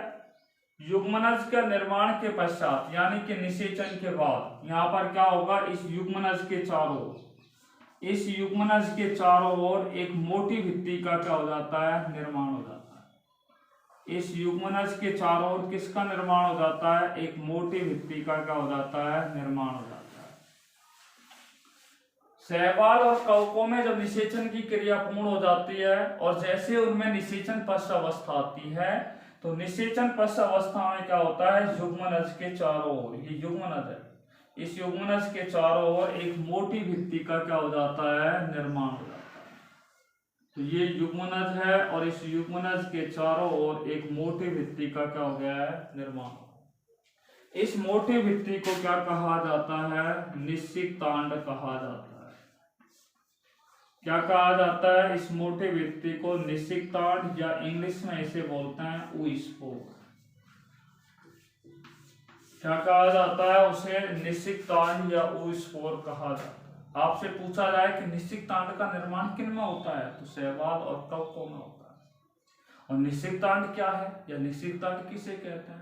युग्मनज का निर्माण के पश्चात यानी कि निषेचन के बाद यहाँ पर क्या होगा? इस युग्मनज के चारों ओर, इस युग्मनज के चारों ओर एक मोटी भित्ति का क्या हो जाता है? निर्माण हो जाता है। इस युग्मनज के चारों ओर किसका निर्माण हो जाता है? एक मोटी भित्ति का क्या हो जाता है? निर्माण हो जाता है। शैवाल और कवकों में जब निषेचन की क्रिया पूर्ण हो जाती है और जैसे उनमें निषेचन पश्य अवस्था आती है तो निषेचन पश्य अवस्था में क्या होता है? युग्मनज के चारों ओर, ये युग्मनज है, इस युग्मनज के चारों ओर एक मोटी भित्ति का क्या हो जाता है? निर्माण हो जाता है। तो ये युग्मनज है और इस युग्मनज के चारों ओर एक मोटी भित्ति का क्या हो गया है? निर्माण। इस मोटी भित्ति को क्या कहा जाता है? निषिक्तांड कहा जाता है। क्या कहा जाता है? इस मोटे व्यक्ति को निषिक्तांड या इंग्लिश में इसे बोलते हैं ऊस्पोर। क्या कहा जाता है? उसे निषिक्तांड या ऊस्पोर कहा जाता है। आपसे पूछा जाए कि निषिक्तांड का निर्माण किन में होता है तो शैवाल और कवकों में होता है। और निषिक्तांड क्या है या निषिक्तांड किसे कहते हैं?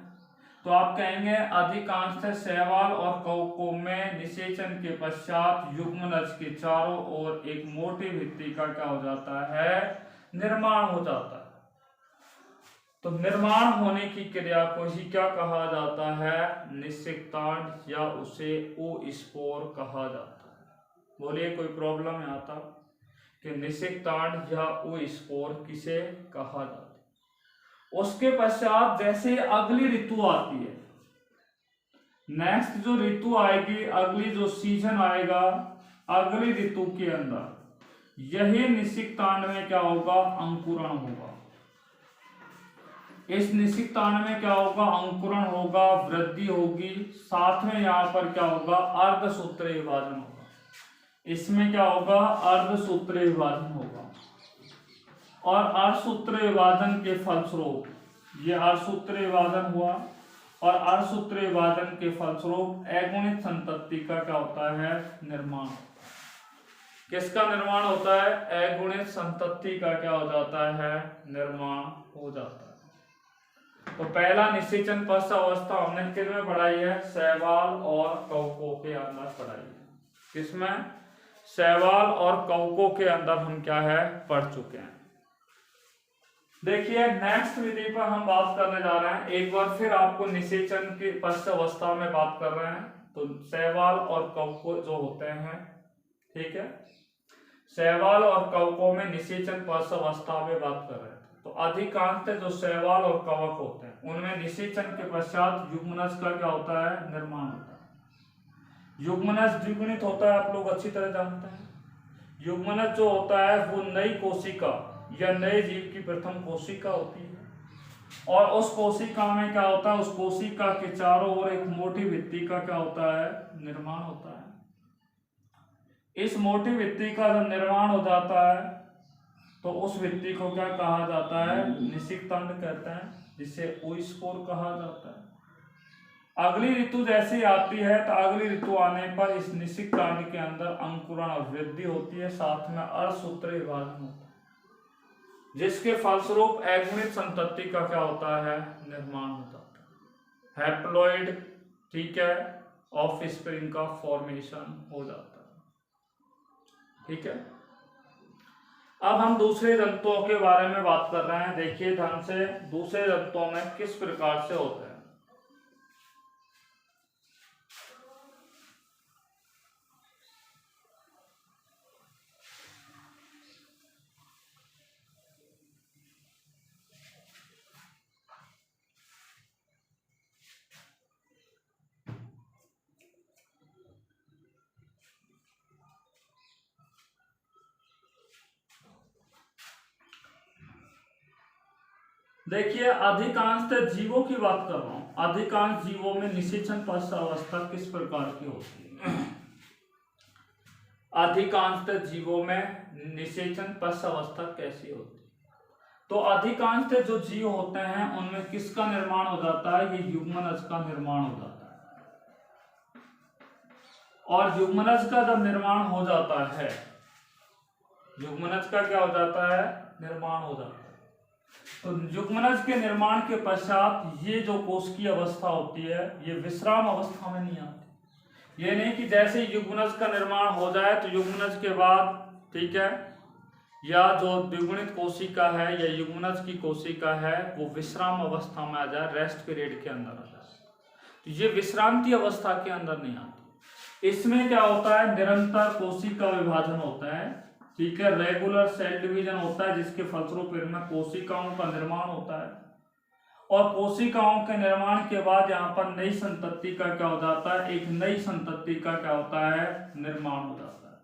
तो आप कहेंगे अधिकांश शैवाल और कवकों में निषेचन के पश्चात युग्मनज के चारों ओर एक मोटी भित्ति का क्या हो जाता है? निर्माण हो जाता है। तो निर्माण होने की क्रिया को ही क्या कहा जाता है? निषिक्तांड या उसे oospore कहा जाता है। बोलिए कोई प्रॉब्लम है आता कि निषिक्तांड या oospore किसे कहा जाता है? उसके पश्चात जैसे अगली ऋतु आती है, नेक्स्ट जो ऋतु आएगी, अगली जो सीजन आएगा, अगली ऋतु के अंदर यही निषिक्तांड में क्या होगा? अंकुरण होगा। इस निषिक्तांड में क्या होगा? अंकुरण होगा, वृद्धि होगी, साथ में यहाँ पर क्या होगा? अर्धसूत्रीय विभाजन होगा। इसमें क्या होगा? अर्धसूत्रीय विभाजन होगा। और अर्धसूत्रीय विभाजन के फलस्वरूप ये अर्धसूत्रीय विभाजन हुआ और अर्धसूत्रीय विभाजन के फलस्वरूप अगुणित संतति का क्या होता है? निर्माण। किसका निर्माण होता है? अगुणित संतति का क्या हो जाता है? निर्माण हो जाता है। तो पहला निषेचन पश्य अवस्था हमने किसमें पढ़ाई है? शैवाल और कवकों के अंदर पढ़ाई है। किसमें? शैवाल और कवकों के अंदर हम क्या है? पढ़ चुके हैं। देखिए नेक्स्ट विधि पर हम बात करने जा रहे हैं। एक बार फिर आपको निषेचन की पश्च अवस्था में बात कर रहे हैं। तो शैवाल और कवक जो होते हैं, ठीक है, शैवाल और कवकों में निषेचन पश्च अवस्था में बात कर रहे थे। तो अधिकांश जो शैवाल और कवक होते हैं उनमें निषेचन के पश्चात युग्मनज का क्या होता है, निर्माण होता है। युग्मनज द्विगुणित होता है, आप लोग अच्छी तरह जानते हैं। युग्मनज जो होता है वो नई कोशिका या नए जीव की प्रथम कोशिका होती है, और उस कोशिका में क्या होता है, उस कोशिका के चारों ओर एक मोटी भित्ति का क्या होता है, निर्माण होता है। इस मोटी भित्ति का जब निर्माण हो जाता है तो उस भित्ति को क्या कहा जाता है, निषिक्तांड कहते हैं, जिसे ओस्पोर कहा जाता है। अगली ऋतु जैसी आती है तो अगली ऋतु आने पर इस निषिक्तांड के अंदर अंकुरण और वृद्धि होती है, साथ में अर्धसूत्री विभाजन होता है, जिसके फलस्वरूप अगुणित संतति का क्या होता है, निर्माण हो जाता है। हैप्लॉइड, ठीक है, ऑफ स्प्रिंग का फॉर्मेशन हो जाता है, ठीक है। अब हम दूसरे जंतुओं के बारे में बात कर रहे हैं। देखिए ध्यान से, दूसरे जंतुओं में किस प्रकार से होते हैं। देखिए अधिकांशतः जीवों की बात कर रहा हूं। अधिकांश जीवों में निषेचन पश्च अवस्था किस प्रकार की होती है। अधिकांशतः जीवों में निषेचन पश्च अवस्था कैसी होती है। तो अधिकांशतः जो जीव होते हैं उनमें किसका निर्माण हो जाता है, ये युग्मनज का निर्माण हो जाता है। और युग्मनज का जब निर्माण हो जाता है, युग्मनज का क्या हो जाता है, निर्माण हो जाता है। तो युग्मनज के निर्माण के पश्चात ये जो कोशिकीय अवस्था होती है ये विश्राम अवस्था में नहीं आती। ये नहीं कि जैसे युग्मनज का निर्माण हो जाए तो युग्मनज के बाद, ठीक है, या जो द्विगुणित कोशिका है या युग्मनज की कोशिका है वो विश्राम अवस्था में आ जाए, रेस्ट पीरियड के अंदर आ जाए, तो ये विश्रांति अवस्था के अंदर नहीं आती। इसमें क्या होता है, निरंतर कोशिका विभाजन होता है, ठीक है, रेगुलर सेल डिवीजन होता है, जिसके फलस्वरूप इनमें कोशिकाओं का निर्माण होता है। और कोशिकाओं के निर्माण के बाद यहाँ पर नई संतति का क्या हो जाता है, एक नई संतति का क्या होता है, निर्माण हो जाता है।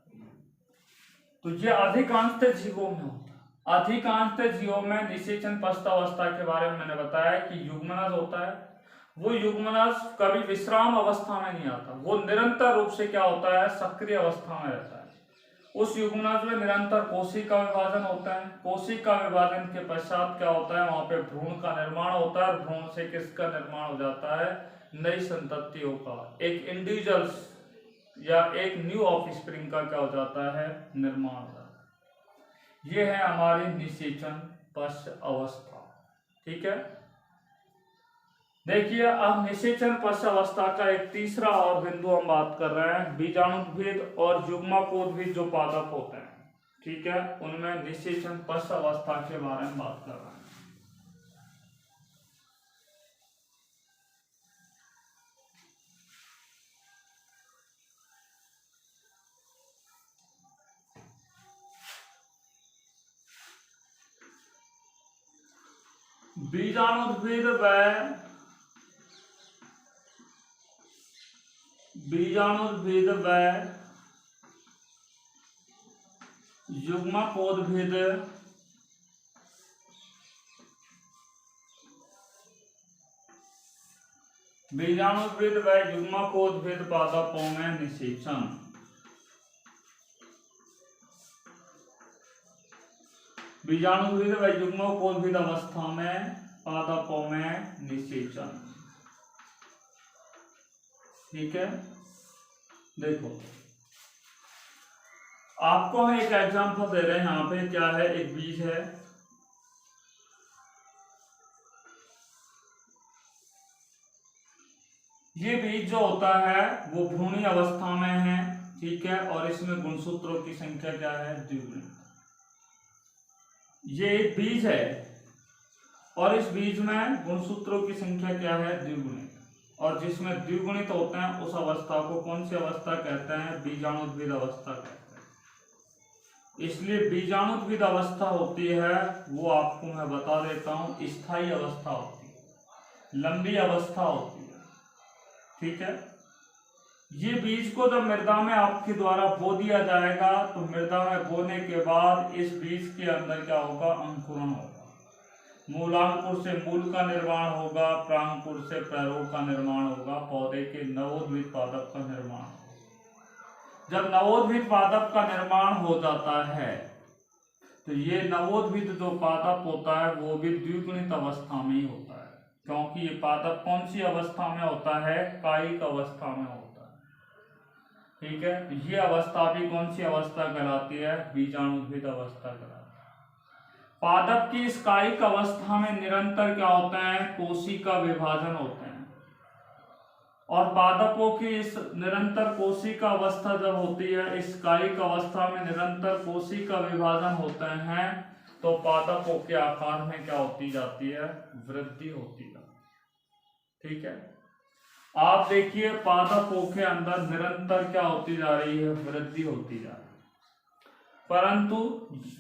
तो ये अधिकांशतः जीवों में होता है। अधिकांशतः जीवों में निषेचन पश्च अवस्था के बारे में मैंने बताया कि युग्मनज होता है, वो युग्मनज कभी विश्राम अवस्था में नहीं आता, वो निरंतर रूप से क्या होता है, सक्रिय अवस्था में रहता है। उस युग्मनज में निरंतर कोशिका विभाजन होता है। कोशिका विभाजन के पश्चात क्या होता है, वहां पे भ्रूण का निर्माण होता है। भ्रूण से किसका निर्माण हो जाता है, नई संततियों का, एक इंडिविजुअल्स या एक न्यू ऑफस्प्रिंग का क्या हो जाता है, निर्माण हो जाता है। ये है हमारी निषेचन पश्च अवस्था, ठीक है। देखिए अब निषेचन पश्च अवस्था का एक तीसरा और बिंदु हम बात कर रहे हैं, बीजाणुद्भिद और युग्मकोद्भिद जो पादप होते हैं, ठीक है, उनमें निषेचन पश्च अवस्था के बारे में बात कर रहे हैं। बीजाणुद्भिद व युग्मकोद्भिद बीजाणुद्भिद व युग्मकोद्भिद पादपों में निषेचन। बीजाणुद्भिद व युग्मकोद्भिद अवस्था में पादपों में निषेचन, ठीक है। देखो आपको हम एक एग्जांपल दे रहे हैं, यहाँ पे क्या है, एक बीज है, ये बीज जो होता है वो भ्रूणी अवस्था में है, ठीक है, और इसमें गुणसूत्रों की संख्या क्या है, द्विगुणित। ये एक बीज है, और इस बीज में गुणसूत्रों की संख्या क्या है? द्विगुणित। और जिसमें द्विगुणित होते हैं उस अवस्था को कौन सी अवस्था कहते हैं? बीजाणुद्भिद अवस्था कहते हैं। इसलिए बीजाणुद्भिद अवस्था होती है वो आपको मैं बता देता हूं, स्थायी अवस्था होती है, लंबी अवस्था होती है। ठीक है, ये बीज को जब मृदा में आपके द्वारा बो दिया जाएगा तो मृदा में बोने के बाद इस बीज के अंदर क्या होगा? अंकुरण होगा। मूलांकुर से मूल का निर्माण होगा, प्रांकुर से प्रारूप का निर्माण होगा, पौधे के नवोद्भिद पादप का निर्माण होगा। जब नवोद्भिद पादप का निर्माण हो जाता है तो ये नवोद्भिद जो पादप होता है वो भी द्विगुणित अवस्था में ही होता है, क्योंकि ये पादप कौन सी अवस्था में होता है? कायिक अवस्था में होता है। ठीक है, ये अवस्था भी कौन सी अवस्था कहलाती है? बीजाणुद्भिद अवस्था कहलाती है। पादप की इस कायिक अवस्था में निरंतर क्या होता है? कोशिका विभाजन होते हैं। और पादपों की इस निरंतर कोशिका अवस्था जब होती है, इस कायिक अवस्था में निरंतर कोशिका विभाजन होते हैं, तो पादपों के आकार में क्या होती जाती है? वृद्धि होती जाती है। ठीक है, आप देखिए पादपों के अंदर निरंतर क्या होती जा रही है? वृद्धि होती जा रही है। परंतु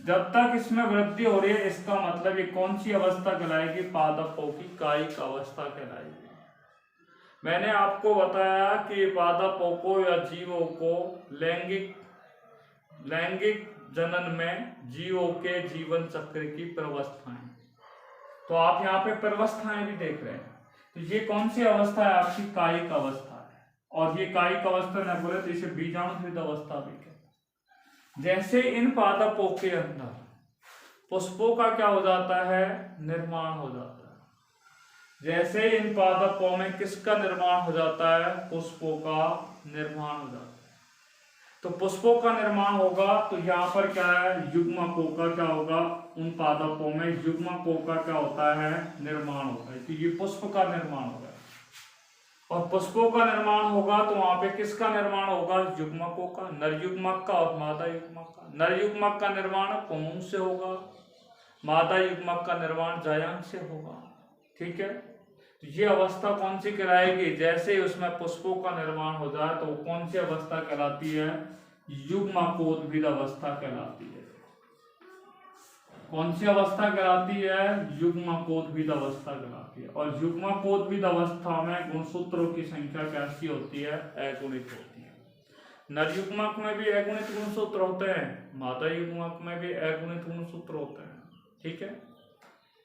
जब तक इसमें वृद्धि हो रही है, इसका मतलब ये कौन सी अवस्था कहलाएगी? पादपों की कायिक अवस्था कहलाएगी। मैंने आपको बताया कि पादपों को या जीवों को लैंगिक जनन में जीवों के जीवन चक्र की प्रवस्थाएं, तो आप यहाँ पे प्रवस्थाएं भी देख रहे हैं। तो ये कौन सी अवस्था है? आपकी कायिक अवस्था है। और ये कायिक अवस्था न बोले तो इसे बीजाणुद्भिद अवस्था भी कहते हैं। जैसे इन पादपों के अंदर पुष्पों का क्या हो जाता है? निर्माण हो जाता है। जैसे इन पादपों में किसका निर्माण हो जाता है? पुष्पों का निर्माण हो जाता है। तो पुष्पों का निर्माण होगा तो यहाँ पर क्या है? युग्मकों का क्या होगा? उन पादपों में युग्मकों का क्या होता है? निर्माण होता है। तो ये पुष्प का निर्माण होगा। और पुष्पों का निर्माण होगा तो वहां पे किसका निर्माण होगा? युग्मकों का, नर युग्मक का और मादा युग्मक का। नर युग्मक का निर्माण पुंग से होगा, मादा युग्मक का निर्माण जायांग से होगा। ठीक है, तो ये अवस्था कौन सी कहलाएगी? जैसे ही उसमें पुष्पों का निर्माण हो जाए तो कौन सी अवस्था कहलाती है? युग्मकोद्भिद अवस्था कहलाती है। कौन सी अवस्था कहलाती है? युग्मकोद्भिद अवस्था कहलाती है। और युग्मकोद्भिद अवस्था में गुणसूत्रों की संख्या कैसी होती है? अगुणित होती है। नर युग्मक में भी अगुणित गुणसूत्र होते हैं, मादा युग्मक में भी अगुणित गुणसूत्र होते हैं। ठीक है,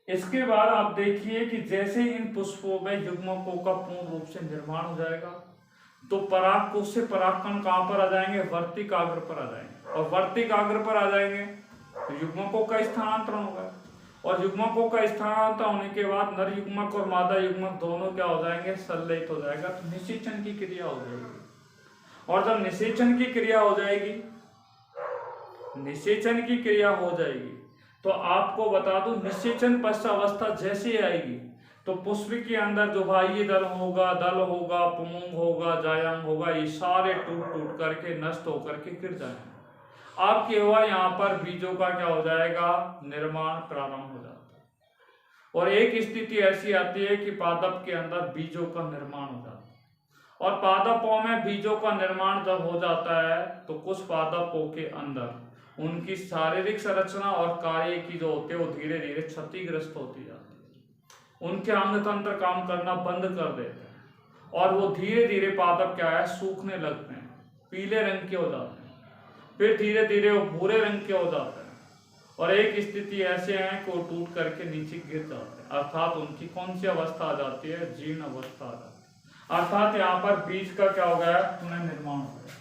इसके बाद आप देखिए कि जैसे इन पुष्पों में युग्मकों का पूर्ण रूप से निर्माण हो जाएगा तो परागकोश से परागकण कहां पर आ जाएंगे? वर्तिकाग्र पर आ जाएंगे। और वर्तिकाग्र पर आ जाएंगे तो युग्मकों का स्थानांतरण होगा। और युग्मकों का स्थानांतरण होने के बाद नर युग्मक और मादा युग्मक दोनों क्या हो जाएंगे? संलयित हो जाएगा। तो निषेचन की क्रिया हो जाएगी। और जब निषेचन की क्रिया हो जाएगी, निषेचन की क्रिया हो जाएगी तो आपको बता दूं, निषेचन पश्चात अवस्था जैसे आएगी तो पुष्प के अंदर जो बाह्य दल होगा, पुंग होगा, जायांग होगा, ये सारे टूट टूट करके नष्ट होकर के गिर जाएंगे। अब केवल यहाँ पर बीजों का क्या हो जाएगा? निर्माण प्रारंभ हो जाता है। और एक स्थिति ऐसी आती है कि पादप के अंदर बीजों का निर्माण हो जाता है। और पादपों में बीजों का निर्माण जब हो जाता है तो कुछ पादपों के अंदर उनकी शारीरिक संरचना और कार्य की जो होते हैं वो धीरे धीरे क्षतिग्रस्त होती जाती है। उनके अंग तंत्र काम करना बंद कर देते हैं और वो धीरे धीरे पादप क्या है? सूखने लगते हैं, पीले रंग के हो जाते हैं, फिर धीरे धीरे वो भूरे रंग के हो जाते हैं। और एक स्थिति ऐसे है कि वो टूट करके नीचे गिर जाते हैं, अर्थात उनकी कौन सी अवस्था आ जाती है? जीर्ण अवस्था आ जाती है। अर्थात यहाँ पर बीज का क्या हो गया? पुनः निर्माण हो गया।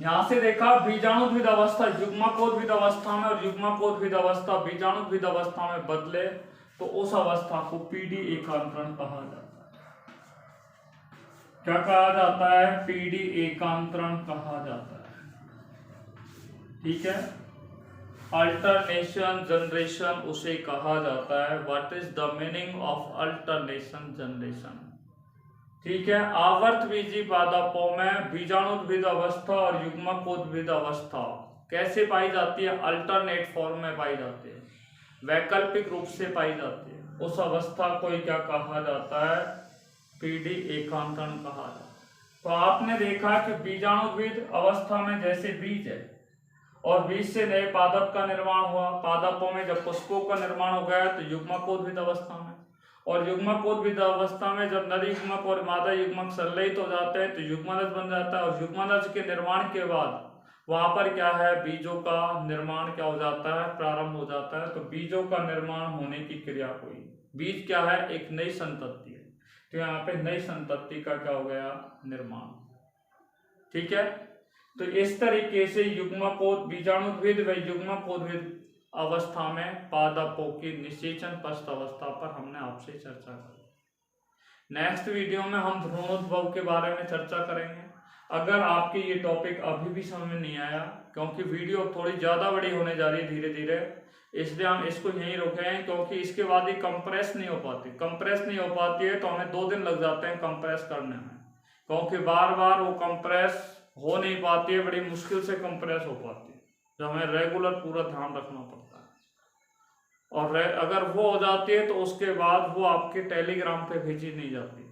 यहां से देखा बीजाणुद्भिद अवस्था युग्मकोद्भिद अवस्था में और युग्मकोद्भिद अवस्था बीजाणुद्भिद अवस्था में बदले तो उस अवस्था को पीडी एकांतरण कहा जाता है। क्या कहा जाता है? पीडी एकांतरण कहा जाता है। ठीक है, अल्टरनेशन जनरेशन उसे कहा जाता है। What is the meaning of alternation generation? ठीक है, आवर्त बीजी पादपों में बीजाणुद्भिद अवस्था और युग्मकोद्भिद अवस्था कैसे पाई जाती है? अल्टरनेट फॉर्म में पाई जाती है। वैकल्पिक रूप से पाई जाती है, उस अवस्था को ही क्या कहा जाता है, पीढ़ी एकांतरण कहा जाता है। तो आपने देखा कि बीजाणुद्विद अवस्था में जैसे बीज है और बीज से नए पादप का निर्माण हुआ, पादपों में जब पुष्पों का निर्माण हो गया तो युग्मकोद्भिद अवस्था में, और युग्मकोद्भिद अवस्था में जब नर युग्मक और मादा युग्मक संलयित हो जाते हैं तो युग्मनज बन जाता है, और युग्मनज के निर्माण के बाद वहां पर क्या है, बीजों का निर्माण क्या हो जाता है, प्रारंभ हो जाता है। तो बीजों का निर्माण होने की क्रिया हुई। बीज क्या है, एक नई संतति है, तो यहाँ पे नई संतति का क्या हो गया, निर्माण। ठीक है, तो इस तरीके से युग्मकोद बीजाणुद्विद व युग्मकोद्भिद अवस्था में पादपों की निषेचन पश्च अवस्था पर हमने आपसे चर्चा की। नेक्स्ट वीडियो में हम भ्रूणोद्भव के बारे में चर्चा करेंगे। अगर आपकी ये टॉपिक अभी भी समझ में नहीं आया, क्योंकि वीडियो थोड़ी ज़्यादा बड़ी होने जा रही है धीरे धीरे, इसलिए हम इसको यहीं रोके हैं, क्योंकि इसके बाद ये कंप्रेस नहीं हो पाती है तो हमें 2 दिन लग जाते हैं कंप्रेस करने में, क्योंकि बार बार वो कंप्रेस हो नहीं पाती है, बड़ी मुश्किल से कंप्रेस हो पाती है, जो हमें रेगुलर पूरा ध्यान रखना पड़ता है। और अगर वो हो जाती है तो उसके बाद वो आपके टेलीग्राम पे भेजी नहीं जाती,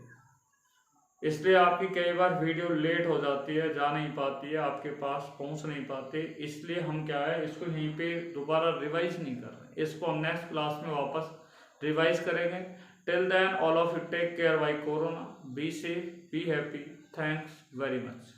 इसलिए आपकी कई बार वीडियो लेट हो जाती है, जा नहीं पाती है, आपके पास पहुंच नहीं पाती। इसलिए हम क्या है, इसको यहीं पे दोबारा रिवाइज नहीं कर रहे, इसको हम नेक्स्ट क्लास में वापस रिवाइज करेंगे। Till then all of you take care bye corona, be safe, be happy, thanks very much.